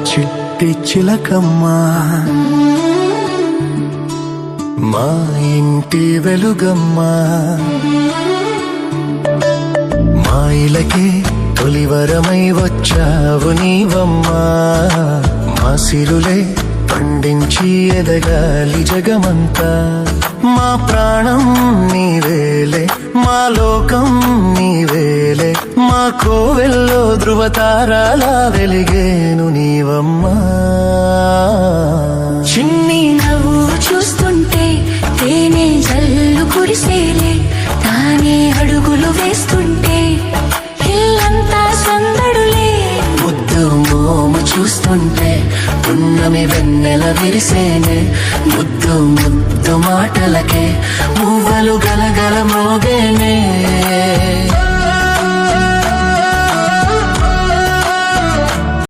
చిట్టి చిలకమ్మ మా ఇంటి వెలుగమ్మ మా ఇలకే తొలివరమై వచ్చావు నీవమ్మా మా సిరులే పండించి ఎదగాలి జగమంతా మా ప్రాణం నీవేలే మా లోకం నీవేలే మా కోవెల్లో ధృవతారాలా వెలిగేను నీవమ్మా చిన్ని నవ్వు చూస్తుంటే తేనె జల్లు కురిసేలే తానే అడుగులు వేస్తుంటే ఇల్లంతా సందడులే ముద్దు మోము చూస్తుంటే పున్నమి వెన్నెల విరిసేనే ముద్దు ముద్దు మాటలకే మువ్వలు గలగల మోగేనే